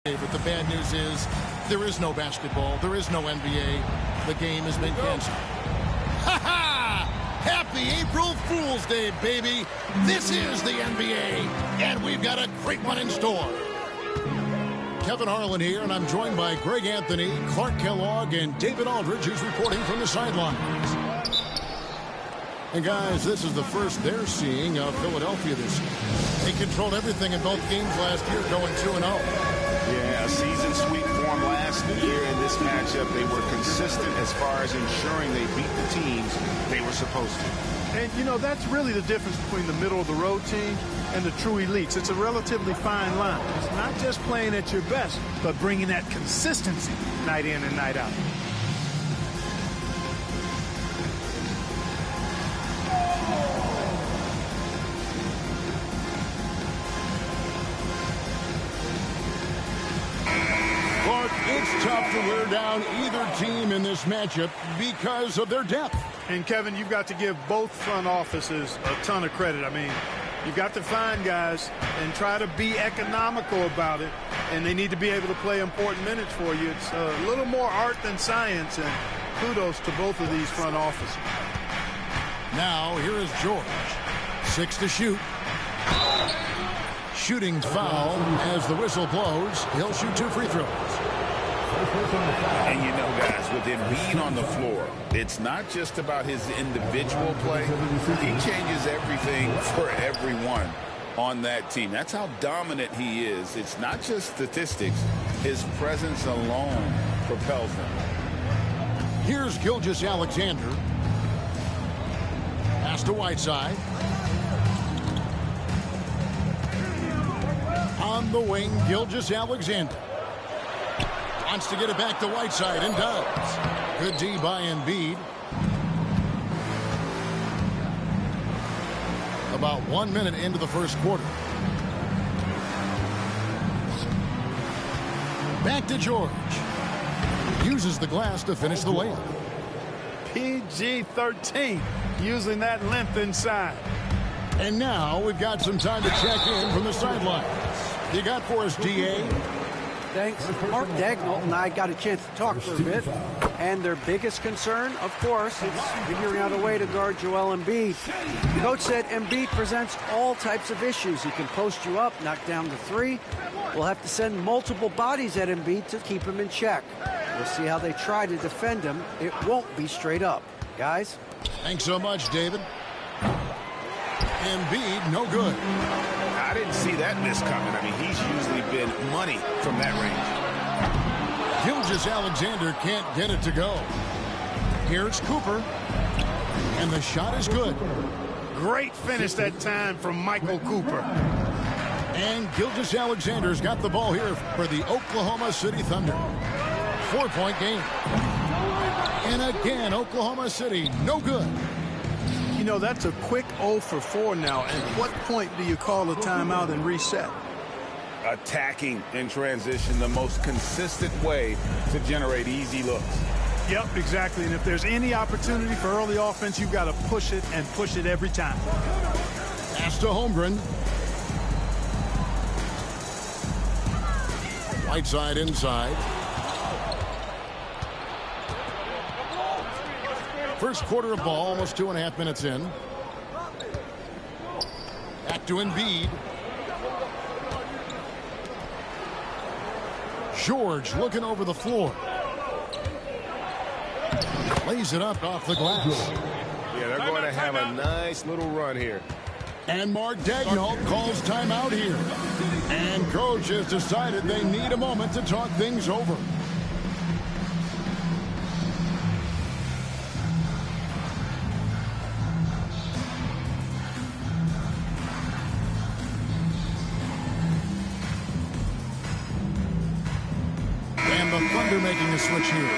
But the bad news is there is no basketball. There is no NBA. The game has been canceled. Ha ha! Happy April Fool's Day, baby. This is the NBA, and we've got a great one in store. Kevin Harlan here, and I'm joined by Greg Anthony, Clark Kellogg, and David Aldridge, who's reporting from the sidelines. And guys, this is the first they're seeing of Philadelphia this year. They controlled everything in both games last year, going 2-0. Yeah, season sweep form last year in this matchup. They were consistent as far as ensuring they beat the teams they were supposed to. And, you know, that's really the difference between the middle-of-the-road team and the true elites. It's a relatively fine line. It's not just playing at your best, but bringing that consistency night in and night out. It's tough to wear down either team in this matchup because of their depth. And, Kevin, you've got to give both front offices a ton of credit. I mean, you've got to find guys and try to be economical about it, and they need to be able to play important minutes for you. It's a little more art than science, and kudos to both of these front offices. Now, here is George. 6 to shoot. Shooting foul as the whistle blows. He'll shoot 2 free throws. And you know, guys, with Embiid on the floor, it's not just about his individual play. He changes everything for everyone on that team. That's how dominant he is. It's not just statistics. His presence alone propels them. Here's Gilgeous-Alexander. Pass to Whiteside. On the wing, Gilgeous-Alexander. Wants to get it back to Whiteside and does. Good D by Embiid. About 1 minute into the first quarter. Back to George. Uses the glass to finish the layup. PG-13, using that length inside. And now we've got some time to check in from the sidelines. You got for us, D.A.? Thanks. Mark Dagnall and I got a chance to talk for a bit, and their biggest concern, of course, is figuring out a way to guard Joel Embiid. Coach said Embiid presents all types of issues. He can post you up, knock down the three. We'll have to send multiple bodies at Embiid to keep him in check. We'll see how they try to defend him. It won't be straight up. Guys? Thanks so much, David. Embiid, no good. I didn't see that miss coming. I mean, he's usually been money from that range. Gilgeous-Alexander can't get it to go. Here's Cooper. And the shot is good. Great finish that time from Michael Cooper. And Gilgeous-Alexander's got the ball here for the Oklahoma City Thunder. 4-point game. And again, Oklahoma City, no good. You know, that's a quick 0 for 4 now. At what point do you call a timeout and reset? Attacking in transition, the most consistent way to generate easy looks. Yep, exactly. And if there's any opportunity for early offense, you've got to push it and push it every time. Pass to Holmgren. Whiteside inside. First quarter of ball, almost 2.5 minutes in. Back to Embiid. George looking over the floor. Lays it up off the glass. Yeah, they're going to have a nice little run here. And Mark Dagnall calls timeout here. And coach has decided they need a moment to talk things over. The Thunder making a switch here.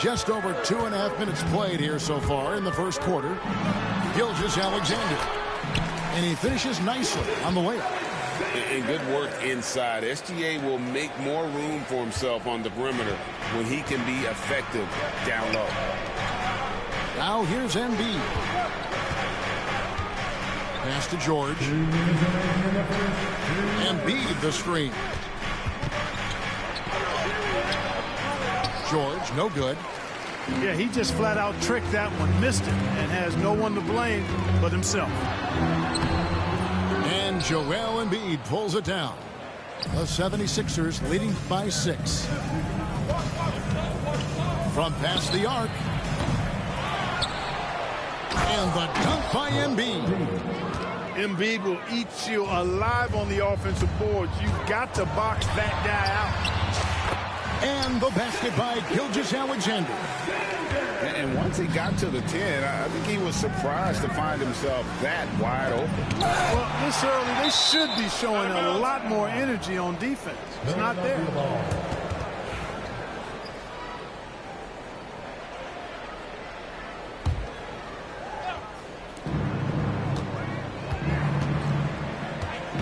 Just over 2.5 minutes played here so far in the first quarter. Gilgeous-Alexander. And he finishes nicely on the layup. And good work inside. SGA will make more room for himself on the perimeter when he can be effective down low. Now here's Embiid. Pass to George. Embiid the screen. George, no good. Yeah, he just flat out tricked that one, missed it, and has no one to blame but himself. And Joel Embiid pulls it down. The 76ers leading by 6. From past the arc. And the dunk by Embiid. Embiid will eat you alive on the offensive boards. You've got to box that guy out. And the basket by Gilgeous-Alexander. And once he got to the 10, I think he was surprised to find himself that wide open. Well, this early, they should be showing a lot more energy on defense. It's not there.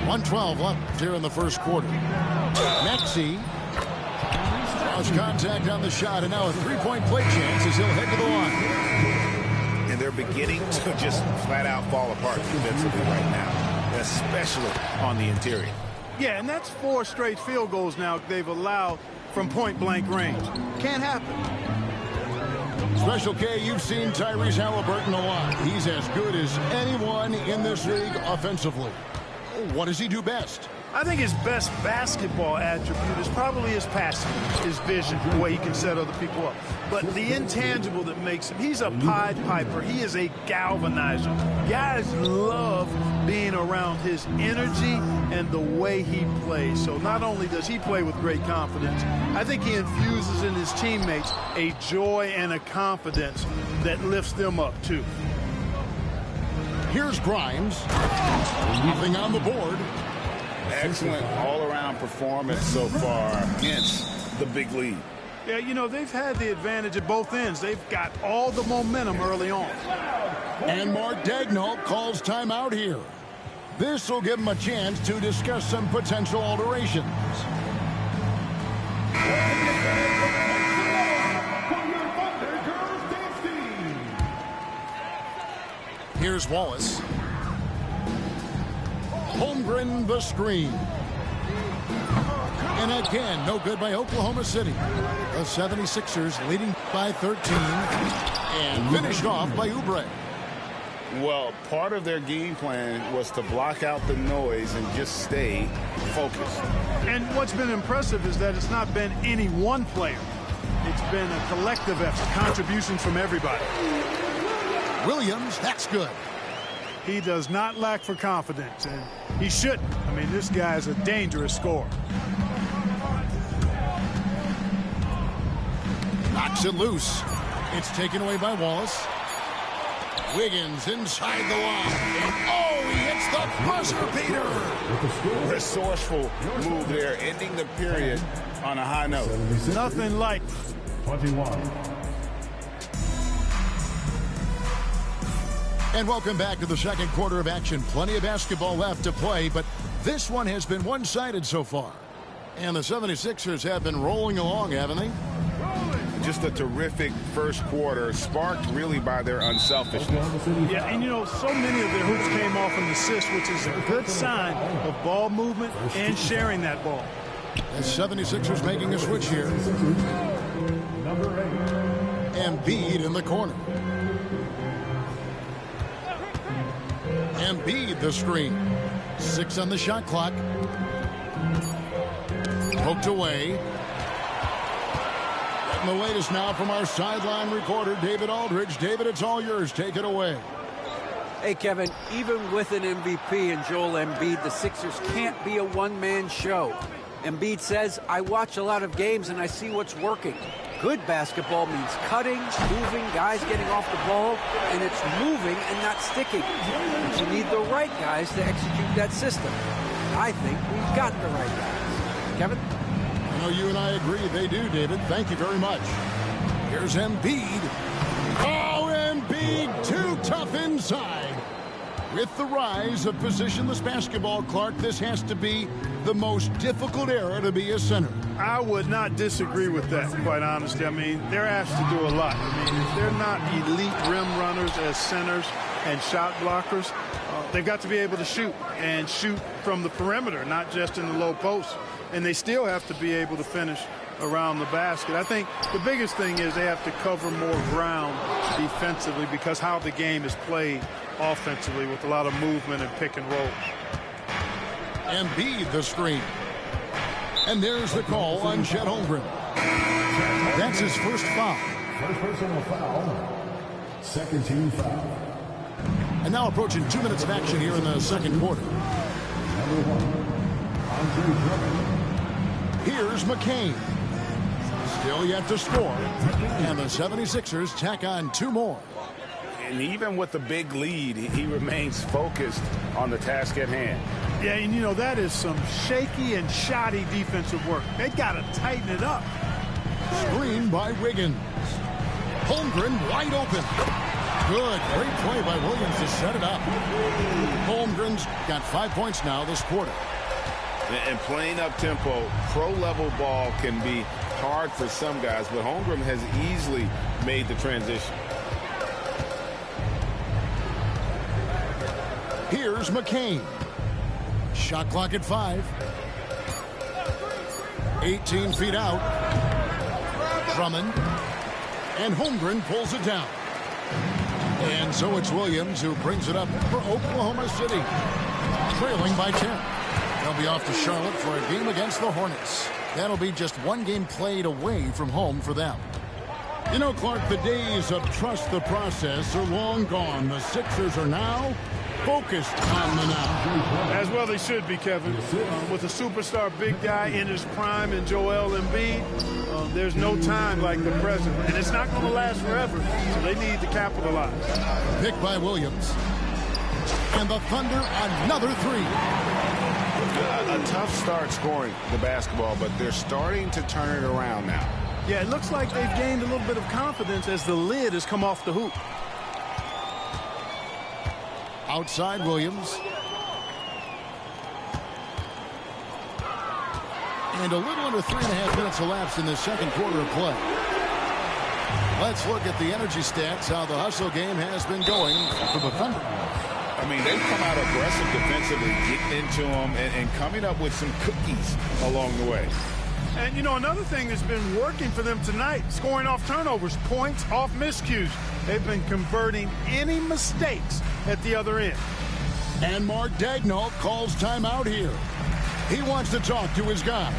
.112 left here in the first quarter. Maxey draws contact on the shot, and now a three-point play chance as he'll head to the line. And they're beginning to just flat out fall apart defensively right now, especially on the interior. Yeah, and that's 4 straight field goals now they've allowed from point-blank range. Can't happen. Special K, you've seen Tyrese Halliburton a lot. He's as good as anyone in this league offensively. What does he do best? I think his best basketball attribute is probably his passing, his vision, the way he can set other people up. But the intangible that makes him, he's a Pied Piper. He is a galvanizer. Guys love being around his energy and the way he plays. So not only does he play with great confidence, I think he infuses in his teammates a joy and a confidence that lifts them up too. Here's Grimes. Nothing on the board. Excellent all-around performance so far, hence the big lead. Yeah, you know, they've had the advantage at both ends. They've got all the momentum early on. And Mark Daigneault calls timeout here. This will give him a chance to discuss some potential alterations. Here's Wallace. Holmgren the screen. And again, no good by Oklahoma City. The 76ers leading by 13 and finished off by Oubre. Well, part of their game plan was to block out the noise and just stay focused. And what's been impressive is that it's not been any one player. It's been a collective effort, contributions from everybody. Williams, that's good. He does not lack for confidence, and he shouldn't. I mean, this guy is a dangerous scorer. Knocks it loose. It's taken away by Wallace. Wiggins inside the line. And oh, he hits the buzzer beater. Resourceful move there, ending the period on a high note. Nothing like 21. And welcome back to the second quarter of action. Plenty of basketball left to play, but this one has been one-sided so far. And the 76ers have been rolling along, haven't they? Just a terrific first quarter, sparked really by their unselfishness. Yeah, and you know, so many of their hoops came off an assist, which is a good sign of ball movement and sharing that ball. The 76ers making a switch here. Embiid in the corner. Embiid the screen. 6 on the shot clock. Poked away. Getting the latest now from our sideline reporter, David Aldridge. David, it's all yours. Take it away. Hey, Kevin, even with an MVP and Joel Embiid, the Sixers can't be a one-man show. Embiid says, I watch a lot of games and I see what's working. Good basketball means cutting, moving, guys getting off the ball, and it's moving and not sticking. But you need the right guys to execute that system. I think we've got the right guys. Kevin? I know you and I agree. They do, David. Thank you very much. Here's Embiid. Oh, Embiid, too tough inside. With the rise of positionless basketball, Clark, this has to be the most difficult era to be a center. I would not disagree with that, quite honestly. I mean, they're asked to do a lot. I mean, if they're not elite rim runners as centers and shot blockers, they've got to be able to shoot and shoot from the perimeter, not just in the low post. And they still have to be able to finish around the basket. I think the biggest thing is they have to cover more ground defensively because how the game is played offensively with a lot of movement and pick and roll. Embiid the screen. And there's the call on Chet Holmgren. That's his first foul. First personal foul. Second team foul. And now approaching 2 minutes of action here in the second quarter. Number 1, Andre Drummond. Here's McCain. Still yet to score. And the 76ers tack on 2 more. And even with the big lead, he remains focused on the task at hand. Yeah, and you know, that is some shaky and shoddy defensive work. They got to tighten it up. Screen by Wiggins. Holmgren wide open. Good. Great play by Williams to set it up. Holmgren's got 5 points now this quarter. And playing up-tempo, pro-level ball can be hard for some guys, but Holmgren has easily made the transition. Here's McCain. Shot clock at 5. 18 feet out. Drummond. And Holmgren pulls it down. And so it's Williams who brings it up for Oklahoma City. Trailing by 10. They'll be off to Charlotte for a game against the Hornets. That'll be just 1 game played away from home for them. You know, Clark, the days of trust the process are long gone. The Sixers are now focused on the now. As well they should be, Kevin. With a superstar big guy in his prime in Joel Embiid, there's no time like the present. And it's not going to last forever, so they need to capitalize. Pick by Williams. And the Thunder, another 3. A tough start scoring the basketball, but they're starting to turn it around now. Yeah, it looks like they've gained a little bit of confidence as the lid has come off the hoop. Outside Williams. And a little under 3.5 minutes elapsed in the second quarter of play. Let's look at the energy stats, how the hustle game has been going for the Thunder. I mean, they've come out aggressive defensively, getting into them and coming up with some cookies along the way. And, you know, another thing that's been working for them tonight, scoring off turnovers, points off miscues. They've been converting any mistakes at the other end. And Mark Daigneault calls timeout here. He wants to talk to his guys.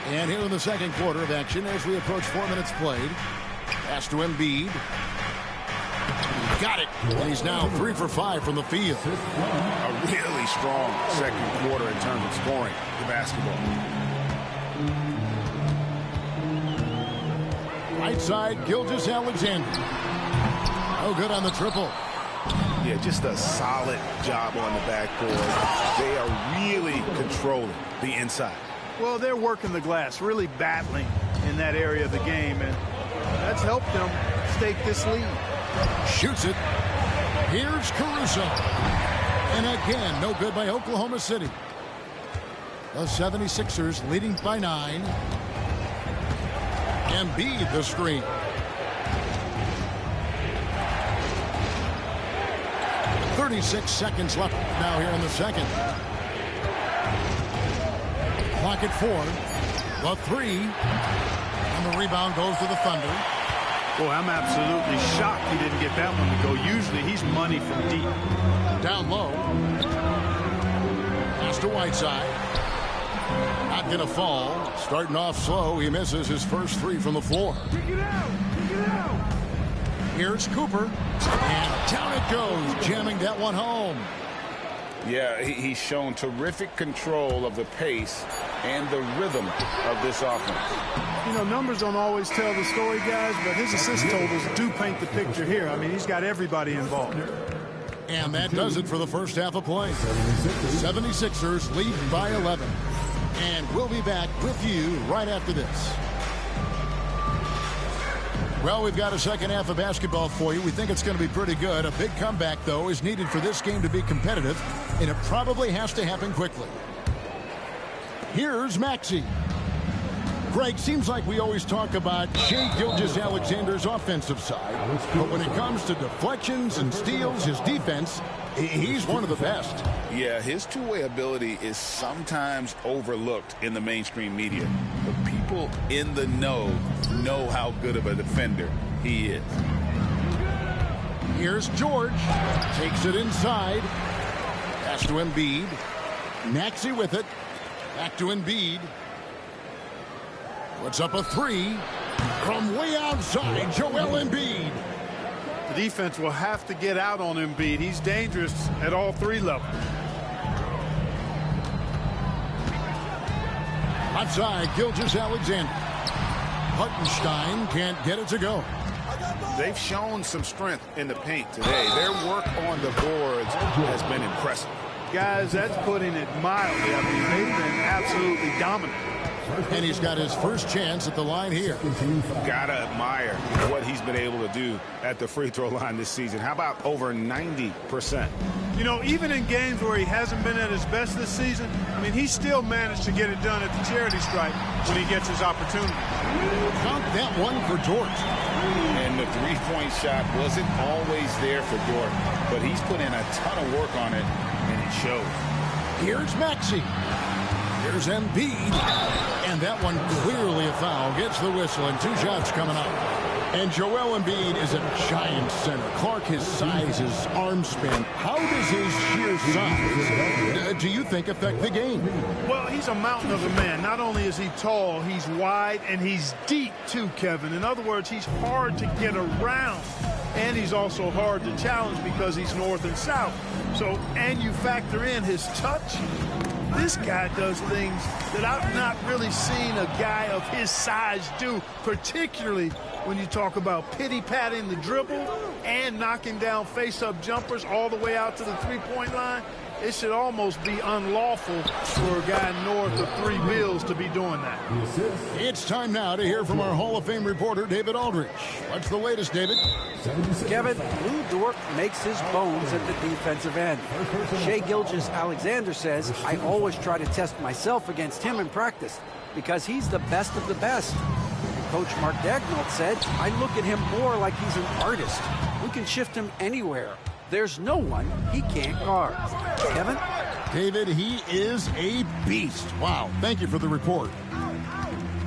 And here in the second quarter of action as we approach 4 minutes played. Pass to Embiid. Got it. And he's now 3 for 5 from the field. A really strong second quarter in terms of scoring the basketball. Right side, Gilgeous-Alexander. No good on the triple. Yeah, just a solid job on the backboard. They are really controlling the inside. Well, they're working the glass, really battling in that area of the game, and that's helped them stake this lead. Shoots it. Here's Caruso. And again, no good by Oklahoma City. The 76ers leading by 9. Embiid the screen. .36 seconds left now here in the second. Clock at 4. The 3. And the rebound goes to the Thunder. Boy, I'm absolutely shocked he didn't get that one to go. Usually he's money from deep. Down low. Pass to Whiteside. Not going to fall. Starting off slow. He misses his first 3 from the floor. Kick it out. Kick it out. Here's Cooper. And down it goes. Jamming that one home. Yeah, he's shown terrific control of the pace and the rhythm of this offense. You know, numbers don't always tell the story, guys, but his assist totals do paint the picture here. I mean, he's got everybody involved. And that does it for the first half of play. 76ers lead by 11. And we'll be back with you right after this. Well, we've got a second half of basketball for you. We think it's going to be pretty good. A big comeback, though, is needed for this game to be competitive, and it probably has to happen quickly. Here's Maxey. Greg, seems like we always talk about Shai Gilgeous-Alexander's offensive side, but when it comes to deflections and steals, his defense, he's one of the best. Yeah, his two-way ability is sometimes overlooked in the mainstream media, but people in the know how good of a defender he is. Here's George. Takes it inside. Pass to Embiid. Maxey with it. Back to Embiid. Puts up a three from way outside, Joel Embiid. The defense will have to get out on Embiid. He's dangerous at all three levels. Outside, Gilgeous-Alexander. Hartenstein can't get it to go. They've shown some strength in the paint today. Their work on the boards has been impressive. Guys, that's putting it mildly. I mean, they've been absolutely dominant. And he's got his first chance at the line here. Gotta admire what he's been able to do at the free throw line this season. How about over 90%? You know, even in games where he hasn't been at his best this season, I mean, he still managed to get it done at the charity stripe when he gets his opportunity. Count that one for Dort. And the three-point shot wasn't always there for Dort, but he's put in a ton of work on it, and it shows. Here's Maxey. Here's Embiid. And that one clearly a foul. Gets the whistle, and two shots coming up. And Joel Embiid is a giant center. Clark, his size, his arm span. How does his sheer size, do you think, affect the game? Well, he's a mountain of a man. Not only is he tall, he's wide, and he's deep, too, Kevin. In other words, he's hard to get around. And he's also hard to challenge because he's north and south. So, and you factor in his touch. This guy does things that I've not really seen a guy of his size do, particularly when you talk about pity-patting the dribble and knocking down face-up jumpers all the way out to the three-point line. It should almost be unlawful for a guy north of 3 bills to be doing that. It's time now to hear from our Hall of Fame reporter, David Aldridge. What's the latest, David? Kevin, Lou Dort makes his bones at the defensive end. Shai Gilgeous-Alexander says, I always try to test myself against him in practice because he's the best of the best. And Coach Mark Daigneault said, I look at him more like he's an artist. We can shift him anywhere. There's no one he can't guard. Kevin? David, he is a beast. Wow, thank you for the report.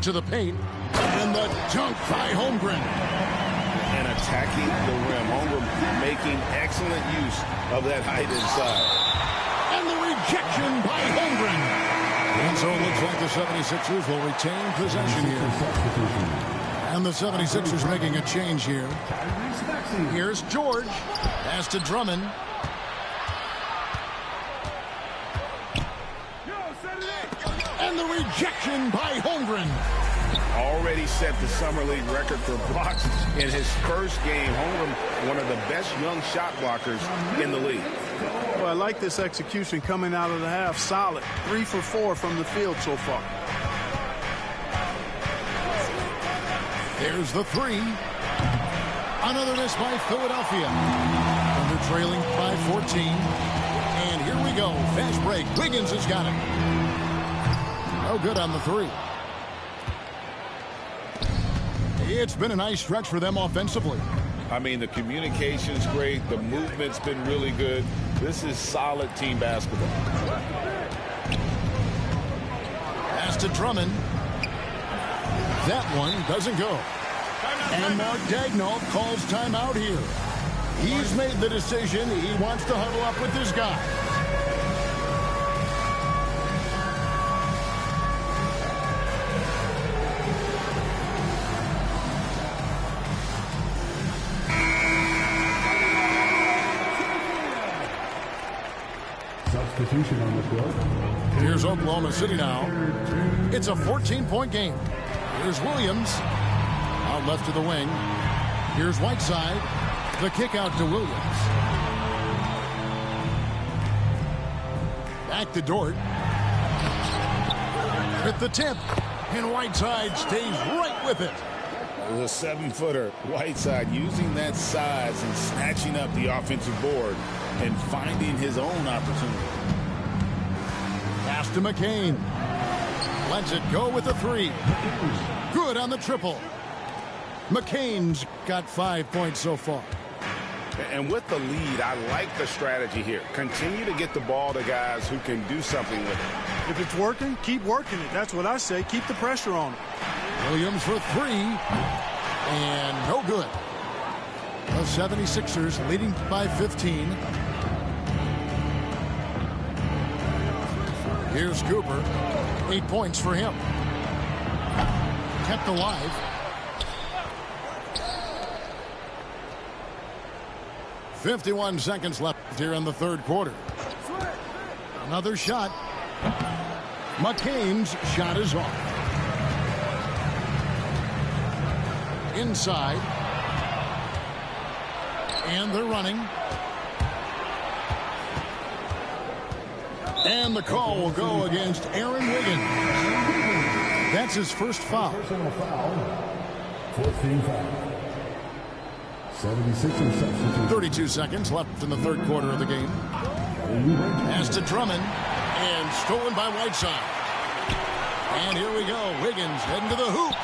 To the paint, and the dunk by Holmgren. And attacking the rim. Holmgren making excellent use of that height inside. And the rejection by Holmgren. And so it looks like the 76ers will retain possession here. And the 76ers making a change here. Here's George. Pass to Drummond. And the rejection by Holmgren. Already set the Summer League record for blocks in his first game. Holmgren, one of the best young shot blockers in the league. Well, I like this execution coming out of the half. Solid. 3 for 4 from the field so far. There's the three. Another miss by Philadelphia. And they're trailing by 14. And here we go. Fast break. Wiggins has got it. No good on the three. It's been a nice stretch for them offensively. I mean, the communication's great. The movement's been really good. This is solid team basketball. Pass to Drummond. That one doesn't go. And Mark Daigneault calls timeout here. He's made the decision. He wants to huddle up with this guy. Substitution on the court. Here's Oklahoma City now. It's a 14-point game. Here's Williams. Out left to the wing. Here's Whiteside. The kick out to Williams. Back to Dort. With the tip. And Whiteside stays right with it. It was a 7-footer. Whiteside using that size and snatching up the offensive board and finding his own opportunity. Pass to McCain. Lets it go with a three. Good on the triple. McCain's got 5 points so far. And with the lead, I like the strategy here. Continue to get the ball to guys who can do something with it. If it's working, keep working it. That's what I say. Keep the pressure on it. Williams for three. And no good. The 76ers leading by 15. Here's Cooper. 8 points for him. Kept alive. .51 seconds left here in the third quarter. Another shot. McCain's shot is off. Inside. And they're running. And the call will go against Aaron Wiggins. That's his first foul. Personal foul. 14 foul. 76 and substitute. 32 seconds left in the third quarter of the game. Pass to Drummond. And stolen by Whiteside. And here we go. Wiggins heading to the hoop.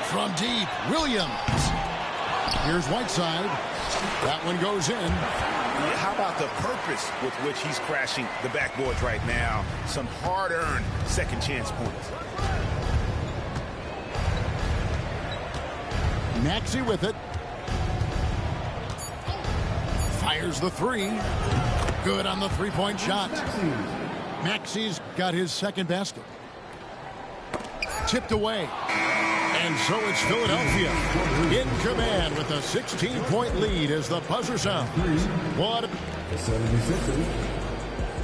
From deep, Williams. Here's Whiteside. That one goes in. How about the purpose with which he's crashing the backboards right now? Some hard-earned second chance points. Maxey with it. Fires the three. Good on the three-point shot. Maxey's got his second basket. Tipped away. And so it's Philadelphia in command with a 16-point lead as the buzzer sounds. What? The 76ers,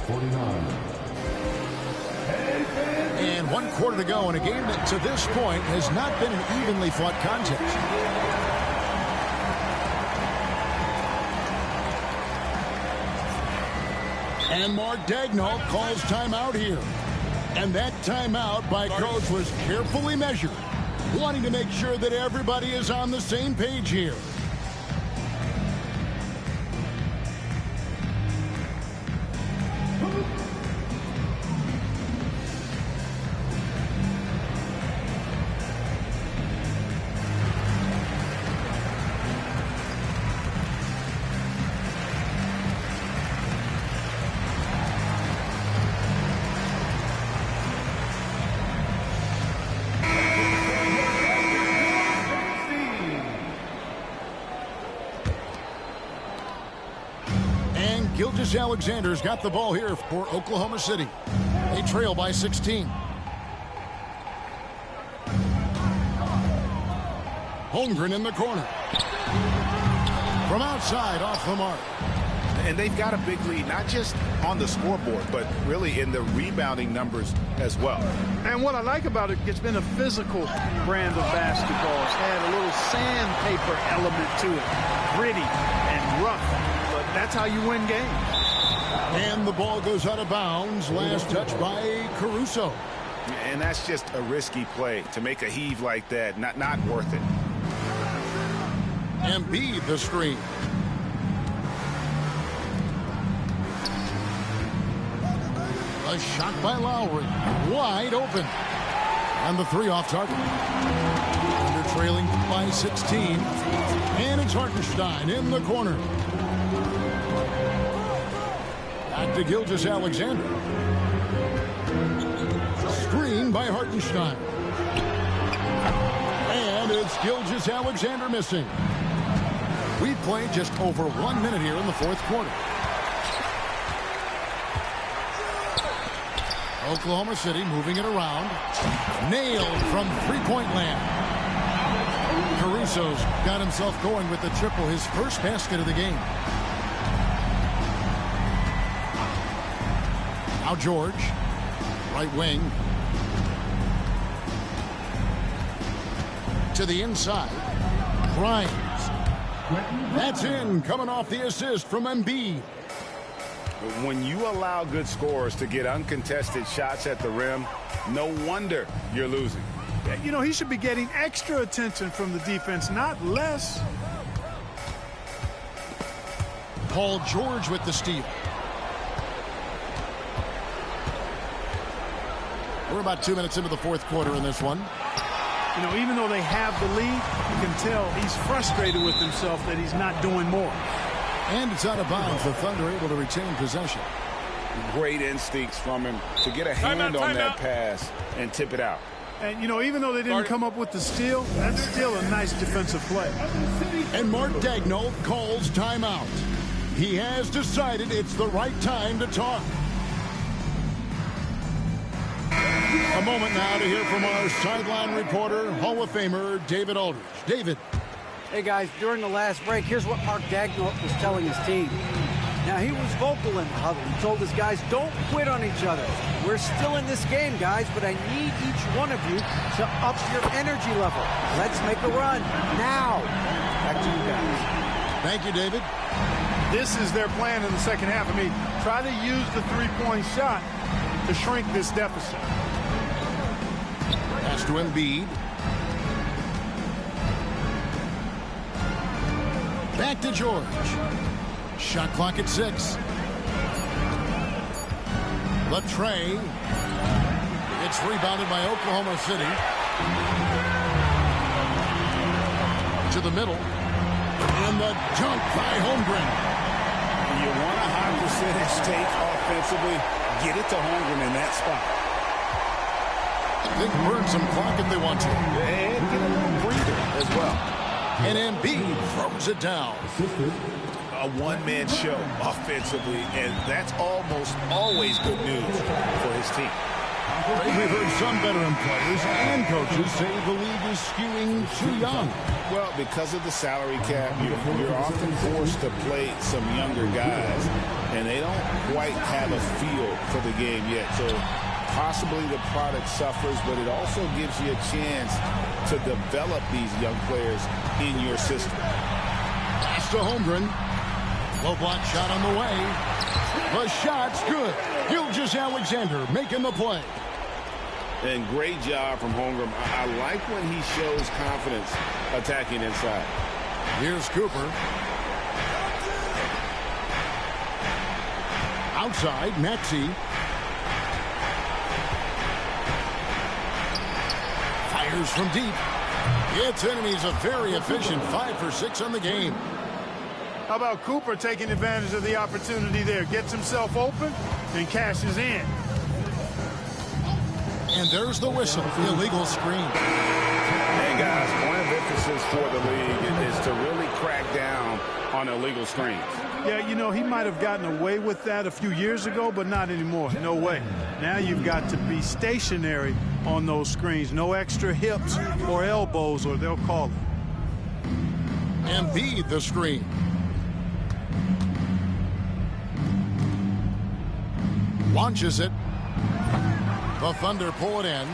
49. And 1 quarter to go in a game that to this point has not been an evenly fought contest. And Mark Daigneault calls timeout here. And that timeout by coach was carefully measured, wanting to make sure that everybody is on the same page here. Alexander's got the ball here for Oklahoma City. They trail by 16. Holmgren in the corner. From outside, off the mark. And they've got a big lead, not just on the scoreboard, but really in the rebounding numbers as well. And what I like about it, it's been a physical brand of basketball. It's had a little sandpaper element to it. Gritty and rough. But that's how you win games. And the ball goes out of bounds. Last touch by Caruso. And that's just a risky play. To make a heave like that, not worth it. Embiid the screen. A shot by Lowry. Wide open. And the three off target. Under trailing by 16. And it's Hartenstein in the corner. Back to Gilgeous-Alexander. Screen by Hartenstein. And it's Gilgeous-Alexander missing. We've played just over 1 minute here in the fourth quarter. Oklahoma City moving it around. Nailed from three-point land. Caruso's got himself going with the triple, his first basket of the game. Now George, right wing. To the inside. Grimes. That's in, coming off the assist from Embiid. When you allow good scorers to get uncontested shots at the rim, no wonder you're losing. You know, he should be getting extra attention from the defense, not less. Paul George with the steal. We're about 2 minutes into the fourth quarter in this one. You know, even though they have the lead, you can tell he's frustrated with himself that he's not doing more. And it's out of bounds. The Thunder able to retain possession. Great instincts from him to get a hand on that pass and tip it out. And, you know, even though they didn't come up with the steal, that's still a nice defensive play. And Mark Daigneault calls timeout. He has decided it's the right time to talk. A moment now to hear from our sideline reporter, Hall of Famer David Aldridge. David. Hey, guys, during the last break, here's what Mark Daigneault was telling his team. Now, he was vocal in the huddle. He told his guys, don't quit on each other. We're still in this game, guys, but I need each one of you to up your energy level. Let's make a run now. Back to you guys. Thank you, David. This is their plan in the second half. I mean, try to use the three-point shot to shrink this deficit. Pass to Embiid. Back to George. Shot clock at 6. Latrey. It's rebounded by Oklahoma City. To the middle. And the dunk by Holmgren. You want a high percentage take offensively, get it to Holmgren in that spot. They can burn some clock if they want to. And get a little breather as well. And Embiid throws it down. A one-man show offensively, and that's almost always good news for his team. We've heard some veteran players and coaches say the league is skewing too young. Well, because of the salary cap, you're often forced to play some younger guys, and they don't quite have a feel for the game yet. So possibly the product suffers, but it also gives you a chance to develop these young players in your system. Pass to Holmgren. Low block shot on the way. The shot's good. Gilgeous-Alexander making the play. And great job from Holmgren. I like when he shows confidence attacking inside. Here's Cooper. Outside, Maxey. Fires from deep. It's in, and he's a very efficient 5 for 6 on the game. How about Cooper taking advantage of the opportunity there? Gets himself open and cashes in. And there's the whistle, the illegal screen. Hey, guys, point of emphasis for the league is to really crack down on illegal screens. Yeah, you know, he might have gotten away with that a few years ago, but not anymore. No way. Now you've got to be stationary on those screens. No extra hips or elbows, or they'll call it. Embiid the screen. Launches it. The Thunder pull it in.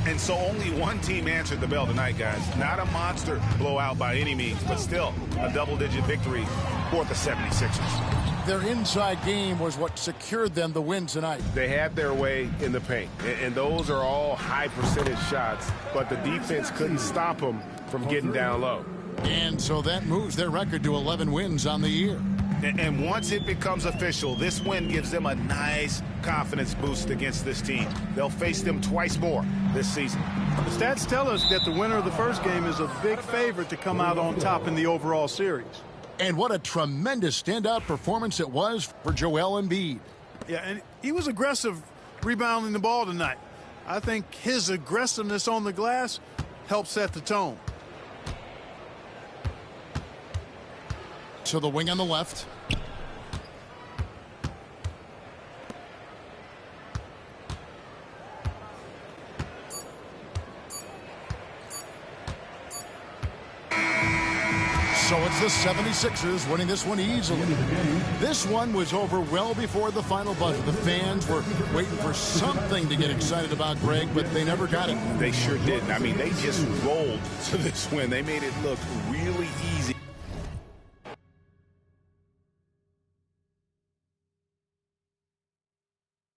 And so only one team answered the bell tonight, guys. Not a monster blowout by any means, but still a double-digit victory for the 76ers. Their inside game was what secured them the win tonight. They had their way in the paint, and those are all high-percentage shots, but the defense couldn't stop them from getting down low. And so that moves their record to 11 wins on the year. And once it becomes official, this win gives them a nice confidence boost against this team. They'll face them twice more this season. The stats tell us that the winner of the first game is a big favorite to come out on top in the overall series. And what a tremendous standout performance it was for Joel Embiid. Yeah, and he was aggressive rebounding the ball tonight. I think his aggressiveness on the glass helped set the tone. To the wing on the left. So it's the 76ers winning this one easily. This one was over well before the final buzzer. The fans were waiting for something to get excited about, Greg, but they never got it. They sure didn't. I mean, they just rolled to this win. They made it look really easy.